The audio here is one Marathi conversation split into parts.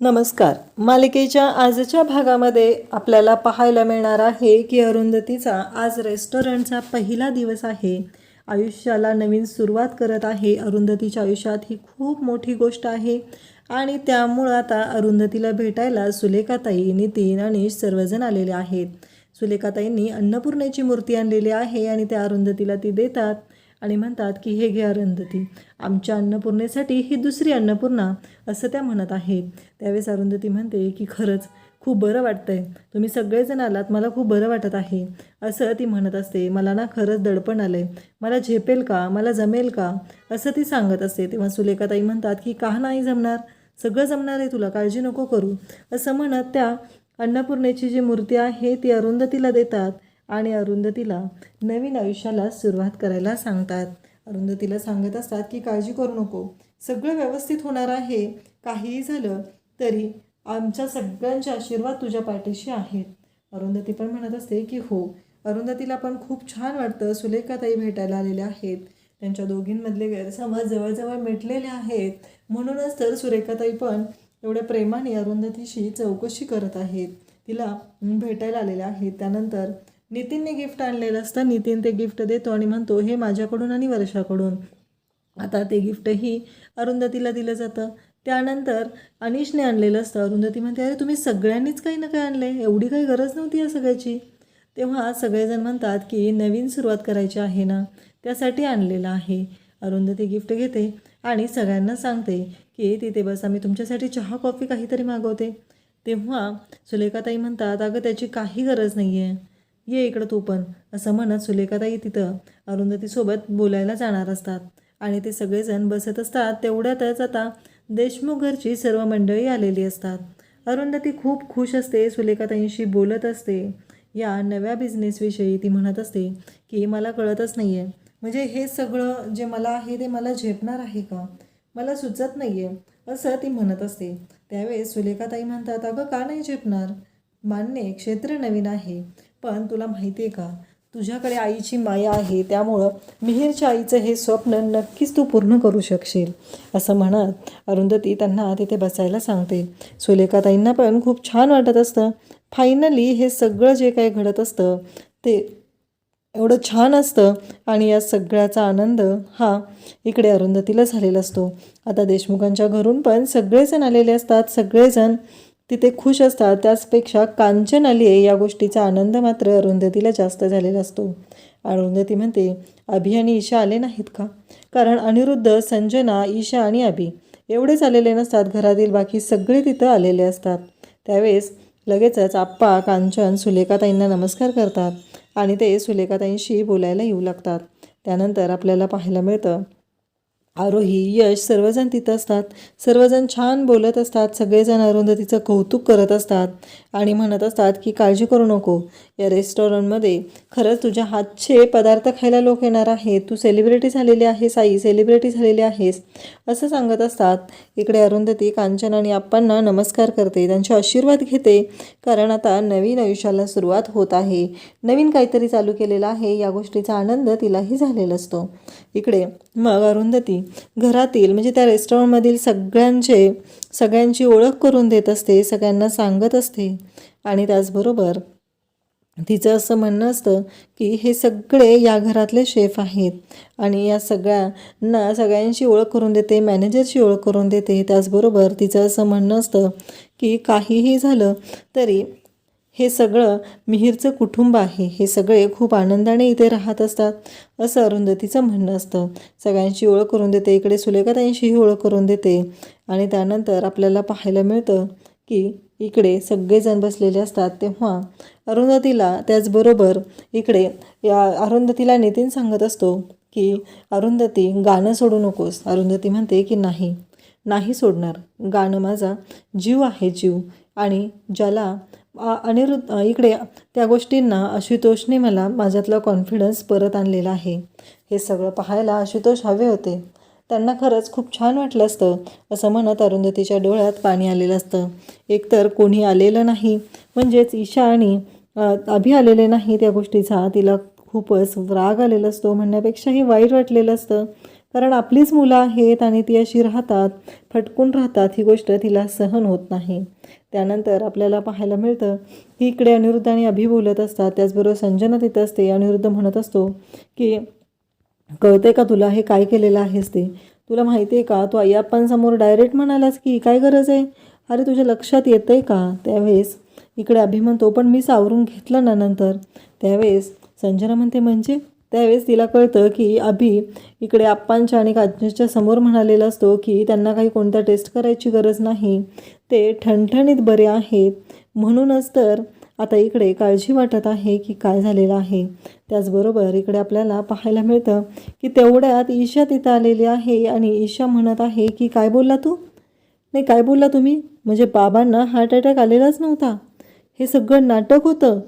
नमस्कार. मालिकेच्या आजच्या भागामध्ये आपल्याला पाहायला मिळणार आहे की अरुंधतीचा आज रेस्टॉरंटचा पहिला दिवस आहे. आयुष्याला नवीन सुरुवात करत आहे. अरुंधतीच्या आयुष्यात ही खूप मोठी गोष्ट आहे आणि त्यामुळं आता अरुंधतीला भेटायला सुलेखाताई, नितीन आणि सर्वजण आलेले आहेत. सुलेखाताईंनी अन्नपूर्णेची मूर्ती आणलेली आहे आणि त्या अरुंधतीला ती देतात आणि म्हणतात की हे घे अरुंधती, आमच्या अन्नपूर्णेसाठी ही दुसरी अन्नपूर्णा, असं त्या म्हणत आहेत. त्यावेळेस अरुंधती म्हणते की खरंच खूप बरं वाटतंय, तुम्ही सगळेजण आलात, मला खूप बरं वाटत आहे, असं ती म्हणत असते. मला ना खरंच दडपण आलं आहे, मला झेपेल का, मला जमेल का, असं ती सांगत असते. तेव्हा सुलेखाताई म्हणतात की का नाही जमणार, सगळं जमणार आहे तुला, काळजी नको करू, असं म्हणत त्या अन्नपूर्णेची जी मूर्ती आहे ती अरुंधतीला देतात आणि अरुंधतीला नवीन आयुष्याला सुरुवात करायला सांगतात. अरुंधतीला सांगत असतात की काळजी करू नको, सगळं व्यवस्थित होणार आहे, काहीही झालं तरी आमच्या सगळ्यांचे आशीर्वाद तुझ्या पाठीशी आहेत. अरुंधती पण म्हणत असते की हो. अरुंधतीला पण खूप छान वाटतं. सुलेखाताई भेटायला आलेल्या आहेत, त्यांच्या दोघींमधले गैरसमज जवळजवळ मिटलेले आहेत. म्हणूनच तर सुरेखाताई पण एवढ्या प्रेमाने अरुंधतीशी चौकशी करत आहेत, तिला भेटायला आलेल्या आहेत. त्यानंतर नितीनने गिफ्ट आणलेलं असतं. नितीन ते गिफ्ट देतो आणि म्हणतो हे माझ्याकडून आणि वर्षाकडून. आता ते गिफ्टही अरुंधतीला दिलं जातं. त्यानंतर अनिशने आणलेलं असतं. अरुंधती म्हणते अरे तुम्ही सगळ्यांनीच काही ना काही आणले, एवढी काही गरज नव्हती या सगळ्याची. तेव्हा सगळेजण म्हणतात की नवीन सुरुवात करायची आहे ना, त्यासाठी आणलेलं आहे. अरुंधती गिफ्ट घेते आणि सगळ्यांना सांगते की तिथे बस, आम्ही तुमच्यासाठी चहा कॉफी काहीतरी मागवते. तेव्हा सुलेखाताई म्हणतात अगं त्याची काही गरज नाही आहे, ये इकडं तू पण, असं म्हणत सुलेखाताई तिथं अरुंधतीसोबत बोलायला जाणार असतात आणि ते सगळेजण बसत असतात. तेवढ्यातच आता देशमुख घरची सर्व मंडळी आलेली असतात. अरुंधती खूप खुश असते, सुलेखाताईंशी बोलत असते. या नव्या बिझनेसविषयी ती म्हणत असते की मला कळतच नाही आहे, म्हणजे हे सगळं जे मला आहे ते मला झेपणार आहे का, मला सुचत नाही आहे, असं ती म्हणत असते. त्यावेळेस सुलेखाताई म्हणतात अगं का नाही झेपणार, मान्य क्षेत्र नवीन आहे, पण तुला माहिती आहे का तुझ्याकडे आईची माया आहे, त्यामुळं मिहीरच्या आईचं हे स्वप्न नक्कीच तू पूर्ण करू शकशील, असं म्हणत अरुंधती त्यांना तिथे बसायला सांगते. सुलेखाताईंना पण खूप छान वाटत असतं. फायनली हे सगळं जे काही घडत असतं ते एवढं छान असतं आणि या सगळ्याचा आनंद हा इकडे अरुंधतीला झालेला असतो. आता देशमुखांच्या घरून पण सगळेजण आलेले असतात, सगळेजण तिथे खुश असतात. त्याचपेक्षा कांचन आली आहे या गोष्टीचा आनंद मात्र अरुंधतीला जास्त झालेला असतो. अरुंधती म्हणते अभि आणि ईशा आले नाहीत का, कारण अनिरुद्ध, संजना, ईशा आणि अभि एवढेच आलेले नसतात, घरातील बाकी सगळे तिथं आलेले असतात. त्यावेळेस लगेचच आप्पा, कांचन सुलेखाताईंना नमस्कार करतात आणि ते सुलेखाताईंशी बोलायला येऊ लागतात. त्यानंतर आपल्याला पाहायला मिळतं आरोही, यश सर्वजण तिथं असतात. सर्वजण छान बोलत असतात. सगळेजण अरुंधतीचं कौतुक करत असतात आणि म्हणत असतात की काळजी करू नको, या रेस्टॉरंटमध्ये खरंच तुझ्या हातचे पदार्थ खायला लोक येणार आहेत, तू सेलिब्रिटी झालेली आहेस आई, सेलिब्रिटी झालेली आहेस, असं सांगत असतात. इकडे अरुंधती कांचन आणि आप्पांना नमस्कार करते, त्यांचे आशीर्वाद घेते, कारण आता नवीन आयुष्याला सुरुवात होत आहे, नवीन काहीतरी चालू केलेलं आहे, या गोष्टीचा आनंद तिलाही झालेला असतो. इकडे मग अरुंधती घरातील म्हणजे त्या रेस्टॉरंटमधील सगळ्यांची ओळख करून देत असते, सगळ्यांना सांगत असते आणि त्याचबरोबर तिचं असं म्हणणं असतं की हे सगळे या घरातले शेफ आहेत आणि या सगळ्यांची ओळख करून देते, मॅनेजरची ओळख करून देते. त्याचबरोबर तिचं असं म्हणणं असतं की काहीही झालं तरी हे सगळं मिहीरचं कुटुंब आहे, हे सगळे खूप आनंदाने इथे राहत असतात, असं अरुंधतीचं म्हणणं असतं. सगळ्यांची ओळख करून देते, इकडे सुलेखाताईंशीही ओळख करून देते आणि त्यानंतर आपल्याला पाहायला मिळतं की इकडे सगळेजण बसलेले असतात. तेव्हा अरुंधतीला त्याचबरोबर इकडे अरुंधतीला नितीन सांगत असतो की अरुंधती गाणं सोडू नकोस. अरुंधती म्हणते की नाही सोडणार, गाणं माझा जीव आहे, जीव. आणि ज्याला अनिरुद्ध इकडे त्या गोष्टींना आशुतोषने मला माझ्यातला कॉन्फिडन्स परत आणलेला आहे. हे सगळं पाहायला आशुतोष हवे होते, त्यांना खरंच खूप छान वाटलं असतं, असं म्हणत अरुंधतीच्या डोळ्यात पाणी आलेलं असतं. एकतर कोणी आलेलं नाही, म्हणजेच ईशा आणि अभि आलेले नाही, त्या गोष्टीचा तिला खूपच राग आलेला असतो, म्हणण्यापेक्षाही वाईट वाटलेलं असतं. कारण आपलीच मुलं आहेत आणि ती अशी राहतात, फटकून राहतात, ही गोष्ट तिला सहन होत नाही. त्यानंतर आपल्याला पाहायला मिळतं की इकडे अनिरुद्ध आणि अभि बोलत असतात. त्याचबरोबर संजना तिथं असते. अनिरुद्ध म्हणत असतो की कळते का तुला हे काय केलेलं आहेस ते? तुला माहिती आहे का, तू आई आप्पांसमोर डायरेक्ट म्हणालास की काय गरज आहे? अरे तुझ्या लक्षात येतंय का? त्यावेळेस इकडे अभि म्हणतो पण मी सावरून घेतलं ना नंतर. त्यावेळेस संजना म्हणते म्हणजे? त्यावेळेस तिला कळतं की अभि इकडे आप्पांच्या आणि काजच्या समोर म्हणालेला असतो की त्यांना काही कोणत्या टेस्ट करायची गरज नाही, ते ठणठणीत बरे आहेत. म्हणूनच तर आता इकडे काळजी वाटत आहे की काय झालेलं आहे. त्याचबरोबर इकडे आपल्याला पाहायला मिळतं की तेवढ्यात ईशा तिथं आलेली आहे आणि ईशा म्हणत आहे की काय बोलला तू? नाही काय बोलला तुम्ही? म्हणजे बाबांना हार्ट अटॅक आलेलाच नव्हता, हे सगळं नाटक होतं.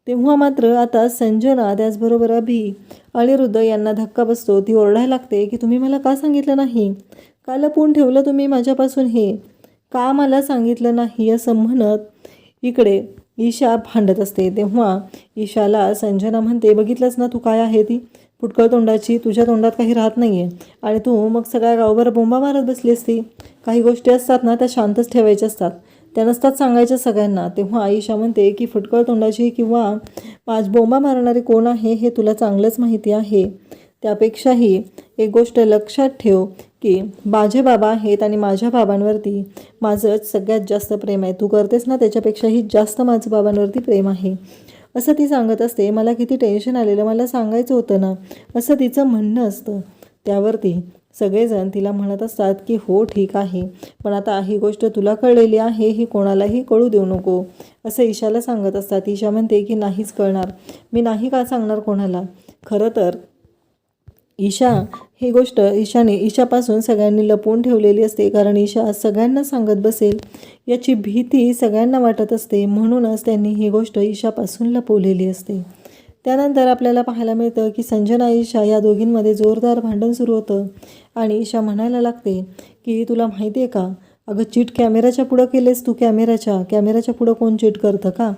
तेव्हा मात्र आता संजना त्याचबरोबर अभि अनिरुद्ध यांना धक्का बसतो. ती ओरडायला लागते की तुम्ही मला का सांगितलं नाही? का लपवून ठेवलं तुम्ही माझ्यापासून हे? का मला सांगितलं नाही? असं म्हणत इकडे ईशा भांडत असते. तेव्हा ईशाला संजना म्हणते बघितलंच ना तू काय आहे ती, फुटकळ तोंडाची, तुझ्या तोंडात काही राहत नाही आहे आणि तू मग सगळ्या गावभर बोंबा मारत बसली असती. काही गोष्टी असतात ना त्या शांतच ठेवायच्या असतात, त्या नसतात सांगायच्या सगळ्यांना. तेव्हा ईशा म्हणते की फुटकळ तोंडाची किंवा बोंबा मारणारी कोण आहे हे तुला चांगलंच माहिती आहे. त्यापेक्षाही एक गोष्ट लक्षात ठेव की माझे बाबा आहेत आणि माझ्या बाबांवरती माझं सगळ्यात जास्त प्रेम आहे. तू करतेस ना त्याच्यापेक्षाही जास्त माझं बाबांवरती प्रेम आहे, असं ती सांगत असते. मला किती टेन्शन आलेलं, मला सांगायचं होतं ना, असं तिचं म्हणणं असतं. त्यावरती सगळेजण तिला म्हणत असतात की हो ठीक आहे, पण आता ही गोष्ट तुला कळलेली आहे, ही कोणालाही कळू देऊ नको, असं ईशाला सांगत असतात. ईशा म्हणते की नाहीच कळणार, मी नाही का सांगणार कोणाला. खरं तर ही गोष्ट ईशापासून सगळ्यांनी लपवून ठेवलेली असते, कारण ईशा सगळ्यांना सांगत बसेल याची भीती सगळ्यांना वाटत असते. म्हणूनच त्यांनी ही गोष्ट ईशापासून लपवलेली असते. त्यानंतर आपल्याला पाहायला मिळतं की संजना ईशा या दोघींमध्ये जोरदार भांडण सुरू होतं आणि ईशा म्हणायला लागते की तुला माहिती आहे का, अगं चीट कॅमेऱ्याच्या पुढं केलेस तू, कॅमेऱ्याच्या पुढं कोण चीट करतं का,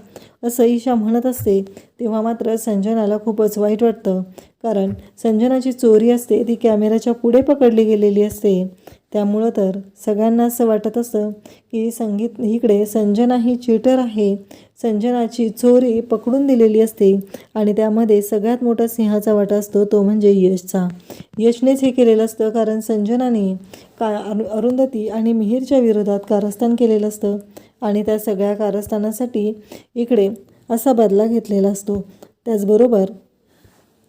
असं ईशा म्हणत असते. तेव्हा मात्र संजनाला खूपच वाईट वाटतं, कारण संजनाची चोरी असते ती कॅमेऱ्याच्या पुढे पकडली गेलेली असते. त्यामुळं तर सगळ्यांना असं वाटत असतं की इकडे संजना ही चीटर आहे, संजनाची चोरी पकडून दिलेली असते आणि त्यामध्ये सगळ्यात मोठा सिंहाचा वाटा असतो तो म्हणजे यशचा. यशनेच हे केलेलं असतं, कारण संजनाने अरुंधती आणि मिहीरच्या विरोधात कारस्थान केलेलं असतं आणि त्या सगळ्या कारस्थानासाठी इकडे असा बदला घेतलेला असतो. त्याचबरोबर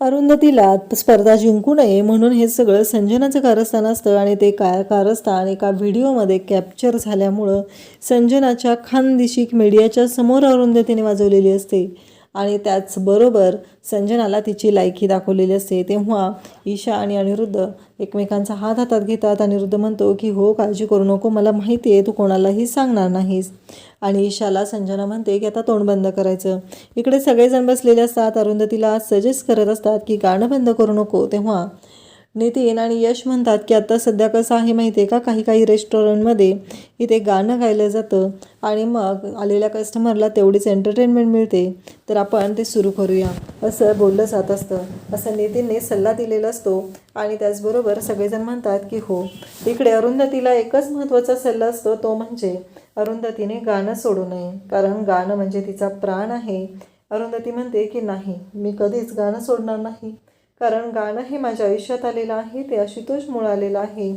अरुंधतीला स्पर्धा जिंकू नये म्हणून हे सगळं संजनाचं कारस्थान असतं आणि ते कारस्थान एका व्हिडिओमध्ये कॅप्चर झाल्यामुळं संजनाच्या खानदिशी मीडियाच्या समोर अरुंधतीने वाजवलेली असते आणि त्याचबरोबर संजनाला तिची लायकी दाखवलेली असते. तेव्हा ईशा आणि अनिरुद्ध एकमेकांचा हात हातात घेतात. अनिरुद्ध म्हणतो की हो काळजी करू नको, मला माहिती आहे तू कोणालाही सांगणार नाहीस. आणि ईशाला संजना म्हणते की आता तोंड बंद करायचं. इकडे सगळेजण बसलेले असतात, अरुंधतीला सजेस्ट करत असतात की गाणं बंद करू नको. तेव्हा नितीन आणि यश म्हणतात की आता सध्या कसं आहे माहिती आहे का, काही रेस्टॉरंटमध्ये इथे गाणं गायलं जातं आणि मग आलेल्या कस्टमरला तेवढीच एंटरटेनमेंट मिळते, तर आपण ते सुरू करूया असं बोललं जात असतं, असं नितीनने सल्ला दिलेला असतो. आणि त्याचबरोबर सगळेजण म्हणतात की हो. इकडे अरुंधतीला एकच महत्त्वाचा सल्ला असतो, तो म्हणजे अरुंधतीने गाणं सोडू नये, कारण गाणं म्हणजे तिचा प्राण आहे. अरुंधती म्हणते की नाही, मी कधीच गाणं सोडणार नाही, कारण गाणं हे माझ्या आयुष्यात आलेलं आहे, ते आशुतोषमुळं आलेलं आहे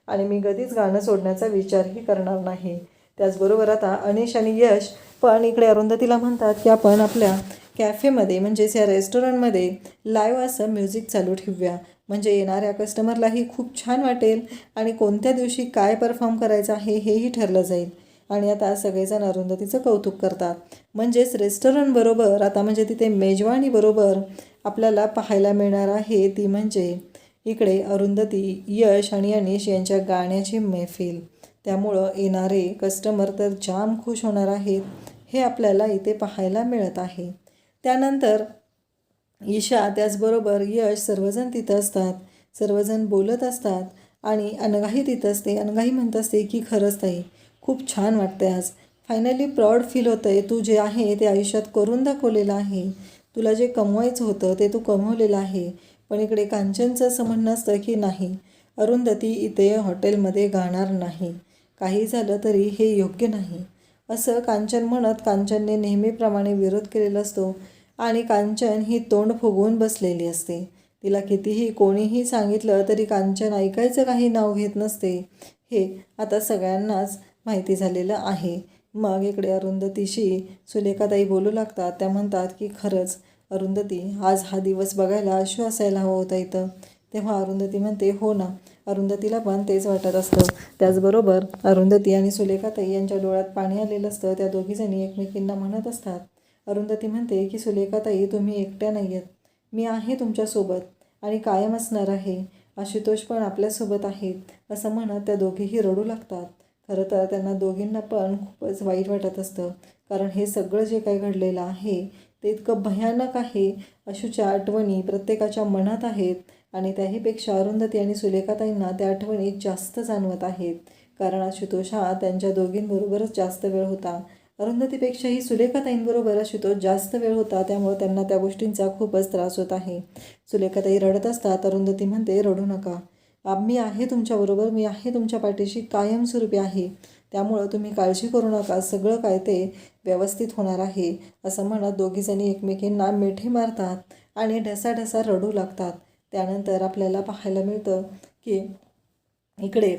आणि मी कधीच गाणं सोडण्याचा विचारही करणार नाही. त्याचबरोबर आता अनिश आणि यश पण इकडे अरुंधतीला म्हणतात की आपण आपल्या कॅफेमध्ये म्हणजेच या रेस्टॉरंटमध्ये लाईव्ह असं म्युझिक चालू ठेवूया, म्हणजे येणाऱ्या कस्टमरलाही खूप छान वाटेल आणि कोणत्या दिवशी काय परफॉर्म करायचं आहे हेही ठरलं जाईल. आणि आता सगळेजण अरुंधतीचं कौतुक करतात. म्हणजेच रेस्टॉरंटबरोबर आता म्हणजे तिथे मेजवानीबरोबर आपल्याला पाहायला मिळणार आहे ती म्हणजे इकडे अरुंधती, यश आणि अनिश यांच्या गाण्याची मैफिल. त्यामुळं येणारे कस्टमर तर जाम खुश होणार आहेत, हे आपल्याला इथे पाहायला मिळत आहे. त्यानंतर ईशा त्याचबरोबर यश सर्वजण तिथं असतात, सर्वजण बोलत असतात आणि अनघाही तिथं असते. अनघाही म्हणत असते की खरंच ताई खूप छान वाटते, आज फायनली प्राऊड फील होतं आहे, तू जे आहे ते आयुष्यात करून दाखवलेलं आहे, तुला जे कमवायचं होतं ते तू कमवलेलं आहे. पण इकडे कांचनचं असं म्हणणं असतं की नाही, अरुंधती इथे हॉटेलमध्ये गाणार नाही. काही झालं तरी हे योग्य नाही असं कांचन म्हणत कांचनने नेहमीप्रमाणे विरोध केलेला असतो आणि कांचन ही तोंड फुगवून बसलेली असते. तिला कितीही कोणीही सांगितलं तरी कांचन ऐकायचं काही नाव घेत नसते. हे आता सगळ्यांनाच माहिती झालेलं आहे. मग इकडे अरुंधतीशी सुलेखाताई बोलू लागतात. त्या म्हणतात की खरंच अरुंधती, आज हा दिवस बघायला अशू असायला हवं होता इथं. तेव्हा अरुंधती म्हणते हो ना. अरुंधतीला पण तेच वाटत असतं. त्याचबरोबर अरुंधती आणि सुलेखाताई यांच्या डोळ्यात पाणी आलेलं असतं. त्या दोघीजणी एकमेकींना म्हणत असतात. अरुंधती म्हणते की सुलेखाताई, तुम्ही एकट्या नाही आहेत, मी आहे तुमच्यासोबत आणि कायम असणार आहे. आशुतोष पण आपल्यासोबत आहेत असं म्हणत त्या दोघीही रडू लागतात. खरं तर त्यांना दोघींना पण खूपच वाईट वाटत असतं, कारण हे सगळं जे काही घडलेलं आहे ते इतकं भयानक आहे. आशूच्या आठवणी प्रत्येकाच्या मनात आहेत आणि त्याहीपेक्षा अरुंधती आणि सुलेखाताईंना त्या आठवणी जास्त जाणवत आहेत, कारण आशुतोष हा त्यांच्या दोघींबरोबरच जास्त वेळ होता. अरुंधतीपेक्षाही सुलेखाताईंबरोबर आशुतोष जास्त वेळ होता, त्यामुळे त्यांना त्या गोष्टींचा खूपच त्रास होत आहे. सुलेखाताई रडत असतात. अरुंधती म्हणते रडू नका, मी आहे तुमच्याबरोबर, मी आहे तुमच्या पाठीशी कायमस्वरूपी आहे, त्यामुळं तुम्ही काळजी करू नका, सगळं काय ते व्यवस्थित होणार आहे असं म्हणत दोघीजणी एकमेकींना मिठी मारतात आणि ढसाढसा रडू लागतात. त्यानंतर आपल्याला पाहायला मिळतं की इकडे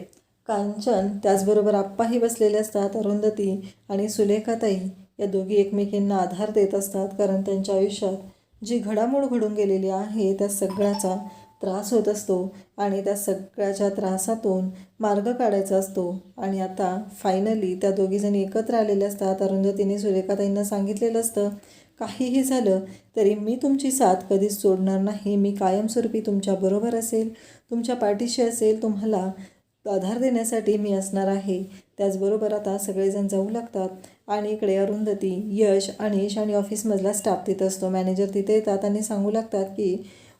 कांचन त्याचबरोबर आप्पाही बसलेले असतात. अरुंधती आणि सुलेखाताई या दोघी एकमेकींना आधार देत असतात, कारण त्यांच्या आयुष्यात जी घडामोड घडून गेलेली आहे त्या सगळ्याचा त्रास होत असतो आणि त्या सगळ्याच्या त्रासातून मार्ग काढायचा असतो. आणि आता फायनली त्या दोघीजणी एकत्र आलेल्या असतात. अरुंधतीने सुलेखाताईंना सांगितलेलं असतं, काहीही झालं तरी मी तुमची साथ कधीच सोडणार नाही, मी कायमस्वरूपी तुमच्याबरोबर असेल, तुमच्या पाठीशी असेल, तुम्हाला आधार देण्यासाठी मी असणार आहे. त्याचबरोबर आता सगळेजण जाऊ लागतात आणि इकडे अरुंधती, यश, अनिश आणि ऑफिसमधला स्टाफ तिथं असतो. मॅनेजर तिथे येतात आणि सांगू लागतात की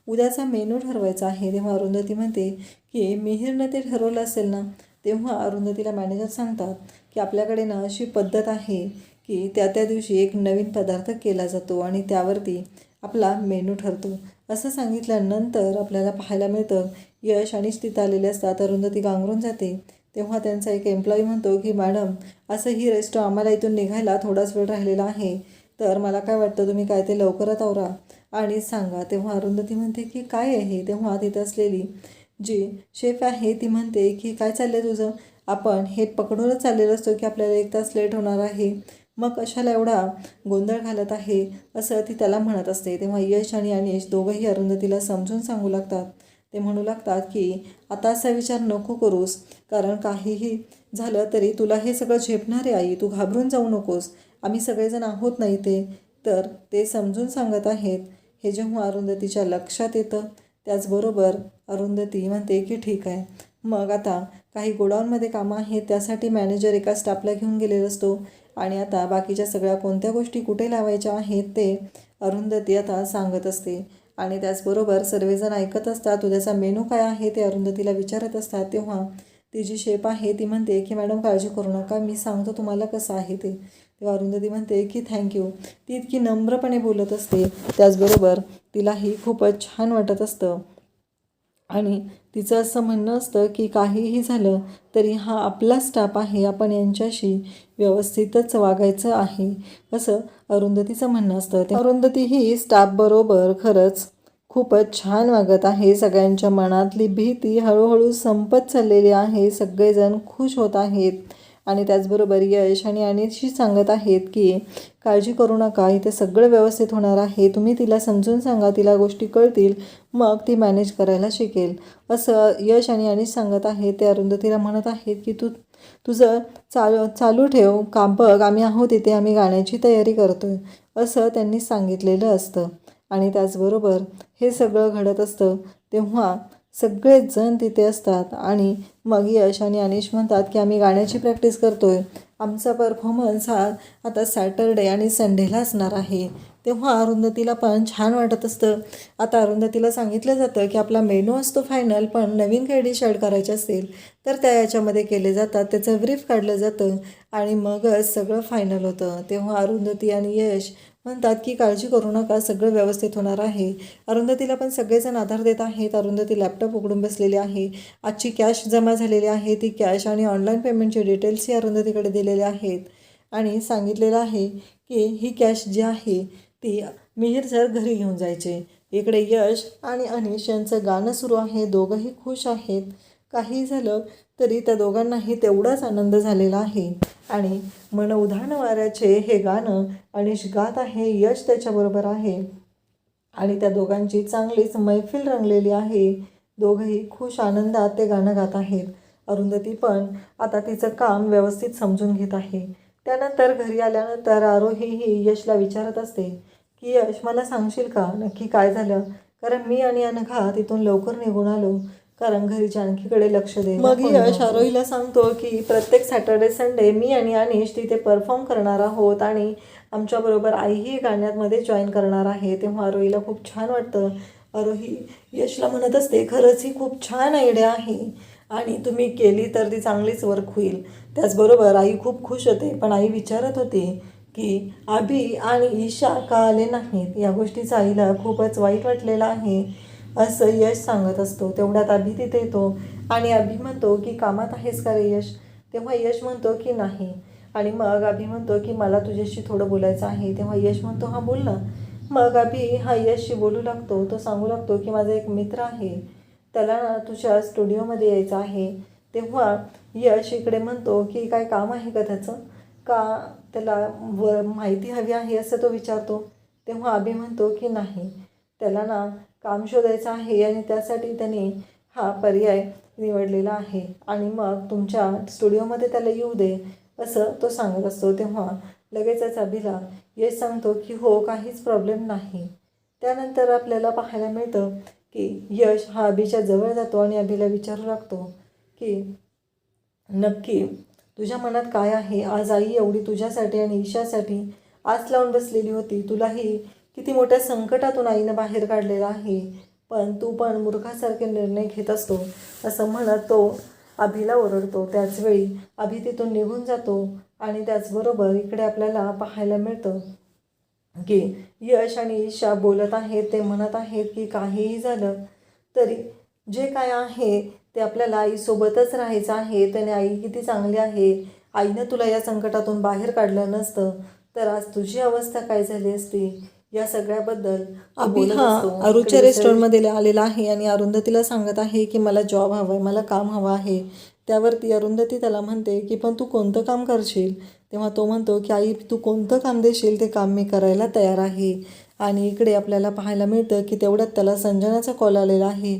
उद्याचा मेनू ठरवायचा आहे. तेव्हा अरुंधती म्हणते की मिहिरनं ते ठरवलं असेल ना. तेव्हा अरुंधतीला मॅनेजर सांगतात की आपल्याकडे ना अशी पद्धत आहे की त्या दिवशी एक नवीन पदार्थ केला जातो आणि त्यावरती आपला मेनू ठरतो. असं सांगितल्यानंतर आपल्याला पाहायला मिळतं यश आणि तिथं आलेले असतात. अरुंधती गांगरून जाते. तेव्हा त्यांचा एक एम्प्लॉई म्हणतो की मॅडम, असं ही रेस्ट आम्हाला इथून निघायला थोडाच वेळ राहिलेला आहे, तर मला काय वाटतं तुम्ही काय ते लवकरात आवरा आणि सांगा. तेव्हा अरुंधती म्हणते की काय आहे. तेव्हा तिथं असलेली जी शेफ आहे ती म्हणते की काय चाललं तुझं, आपण हे पकडूनच चाललेलं असतो की आपल्याला 1 तास लेट होणार आहे, मग कशाला एवढा गोंधळ घालत आहे असं ती त्याला म्हणत असते. तेव्हा यश आणि अनिश दोघंही अरुंधतीला समजून सांगू लागतात. ते म्हणू लागतात की आता असा विचार नको करूस, कारण काहीही झालं तरी तुला हे सगळं झेपणार आहे आई, तू घाबरून जाऊ नकोस, आम्ही सगळेजण आहोत ना इथे. तर ते समजून सांगत आहेत. हे जेव्हा अरुंधतीच्या लक्षात येतं त्याचबरोबर अरुंधती म्हणते की ठीक आहे. मग आता काही गोडाऊनमध्ये कामं आहेत, त्यासाठी मॅनेजर एका स्टाफला घेऊन गेलेला असतो आणि आता बाकीच्या सगळ्या कोणत्या गोष्टी कुठे लावायच्या आहेत ते अरुंधती आता सांगत असते. आणि त्याचबरोबर सर्वजण ऐकत असतात. उद्याचा मेनू काय आहे ते अरुंधतीला विचारत असतात. तेव्हा ती जी शेफ आहे ती म्हणते की मॅडम काळजी करू नका, मी सांगतो तुम्हाला कसं आहे ते. तेव्हा अरुंधती म्हणते की थँक्यू. ती इतकी नम्रपणे बोलत असते. त्याचबरोबर तिलाही खूपच छान वाटत असतं आणि तिचं असं म्हणणं असतं की काहीही झालं तरी हा आपला स्टाफ आहे, आपण यांच्याशी व्यवस्थितच वागायचं आहे असं अरुंधतीचं म्हणणं असतं. अरुंधती ही स्टाफबरोबर खरंच खूपच छान वागत आहे. सगळ्यांच्या मनातली भीती हळूहळू संपत चाललेली आहे. सगळेजण खुश होत आहेत आणि त्याचबरोबर यश आणि अनिशही सांगत आहेत की काळजी करू नका, इथे सगळं व्यवस्थित होणार आहे, तुम्ही तिला समजून सांगा, तिला गोष्टी कळतील, मग ती मॅनेज करायला शिकेल असं यश आणि अनिश सांगत आहेत. ते अरुंधतीला म्हणत आहेत की तुझं चालू ठेव काम, बघ आम्ही आहोत इथे, आम्ही गाण्याची तयारी करतोय असं त्यांनी सांगितलेलं असतं. आणि त्याचबरोबर हे सगळं घडत असतं तेव्हा सगळेच जण तिथे असतात आणि मग यश आणि अनिश म्हणतात की आम्ही गाण्याची प्रॅक्टिस करतोय, आमचा परफॉर्मन्स हा आता सॅटरडे आणि संडेला असणार आहे, तेव्हा अरुंधतीला पण छान वाटत असतं. आता अरुंधतीला सांगितलं जातं की आपला मेनू असतो फायनल, पण नवीन काही डिश ॲड करायचे असेल तर त्या याच्यामध्ये केले जातात, त्याचं ब्रीफ काढलं जातं आणि मगच सगळं फायनल होतं. तेव्हा अरुंधती आणि यश म्हणतात की काळजी करू नका, सगळं व्यवस्थित होणार आहे. अरुंधतीला पण सगळेजण आधार देत आहेत. अरुंधती लॅपटॉप उघडून बसलेली आहे. आजची कॅश जमा झालेली आहे, ती कॅश आणि ऑनलाईन पेमेंटचे डिटेल्सही अरुंधतीकडे दिलेले आहेत आणि सांगितलेलं आहे की ही कॅश जी आहे ती मिहीर सर घरी घेऊन जायचे. इकडे यश आणि अनिश यांचं गाणं सुरू आहे. दोघंही खुश आहेत. काही झालं तरी त्या दोघांनाही तेवढाच आनंद झालेला आहे आणि मन उधाण वाऱ्याचे हे गाणं अनिश गात आहे, यश त्याच्याबरोबर आहे आणि त्या दोघांची चांगलीच मैफिल रंगलेली आहे. दोघंही खुश आनंदात ते गाणं गात आहेत. अरुंधती पण आता तिचं काम व्यवस्थित समजून घेत आहे. त्यानंतर घरी आल्यानंतर आरोही ही यशला विचारत असते की यश, मला सांगशील का नक्की काय झालं? कारण मी आणि अनघा तिथून लवकर निघून आलो, कारण घरी जानकीकडे लक्ष दे. मग यश आरोहीला सांगतो की प्रत्येक सॅटर्डे संडे मी आणि अनिश तिथे परफॉर्म करणार आहोत आणि आमच्याबरोबर आईही गाण्यामध्ये जॉईन करणार आहे. तेव्हा आरोहीला खूप छान वाटतं. आरोही यशला म्हणत असते, खरंच ही खूप छान आयडिया आहे आणि तुम्ही केली तर ती चांगलीच वर्क होईल. त्याचबरोबर आई खूप खुश होते, पण आई विचारत होती की अभि आणि ईशा का आले नाहीत. या गोष्टीचा आईला खूपच वाईट वाटलेलं आहे असं यश सांगत असतो. तेवढ्यात अभि तिथे येतो आणि अभि म्हणतो की कामात आहेस का रे यश? तेव्हा यश म्हणतो की नाही आणि मग अभि म्हणतो की मला तुझ्याशी थोडं बोलायचं आहे. तेव्हा यश म्हणतो हां बोल ना. मग अभि हा यशशी बोलू लागतो. तो सांगू लागतो की माझा एक मित्र आहे, त्याला ना तुझ्या स्टुडिओमध्ये यायचं आहे. तेव्हा यश इकडे म्हणतो की काय काम आहे का त्याचं, का त्याला माहिती हवी आहे असं तो विचारतो. तेव्हा अभि म्हणतो की नाही, त्याला ना काम शोधायचं आहे आणि त्यासाठी त्याने हा पर्याय निवडलेला आहे आणि मग तुमच्या स्टुडिओमध्ये त्याला येऊ दे असं तो सांगत असतो. तेव्हा लगेचच अभिला यश सांगतो की हो, काहीच प्रॉब्लेम नाही. त्यानंतर आपल्याला पाहायला मिळतं की यश हा अभिच्या जवळ जातो आणि अभिला विचारू लागतो की नक्की तुझ्या मनात काय आहे? आज आई एवढी तुझ्यासाठी आणि ईशासाठी आस लावून बसलेली होती. तुलाही किती मोठ्या संकटातून आईनं बाहेर काढलेलं आहे, पण तू पण मूर्खासारखे निर्णय घेत असतो असं म्हणत तो अभिला ओरडतो. त्याचवेळी अभि तिथून निघून जातो आणि त्याचबरोबर इकडे आपल्याला पाहायला मिळतं की यश आणि ईशा बोलत आहेत. ते म्हणत आहेत की काहीही झालं तरी जे काय आहे ते आपल्याला आईसोबतच राहायचं आहे. त्याने आई किती चांगली आहे, आईनं तुला या संकटातून बाहेर काढलं नसतं तर आज तुझी अवस्था काय झाली असती. या सगळ्याबद्दल अभि हा अरुच्या रेस्टॉरंटमध्ये आलेला आहे आणि अरुंधतीला सांगत आहे की मला जॉब हवा आहे, मला काम हवं आहे. त्यावरती अरुंधती त्याला म्हणते की पण तू कोणतं काम करशील? तेव्हा तो म्हणतो की आई, तू कोणतं काम देशील ते काम मी करायला तयार आहे. आणि इकडे आपल्याला पाहायला मिळतं की तेवढ्यात त्याला संजनाचा कॉल आलेला आहे.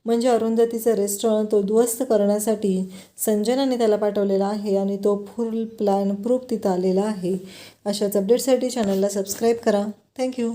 म्हणजे अरुंधतीचं रेस्टॉरंट तो उद्ध्वस्त करण्यासाठी संजनाने त्याला पाठवलेला आहे आणि तो फुल प्लॅन प्रूफ तिथं आलेला आहे. अशाच अपडेटसाठी चॅनलला सबस्क्राईब करा. थँक्यू.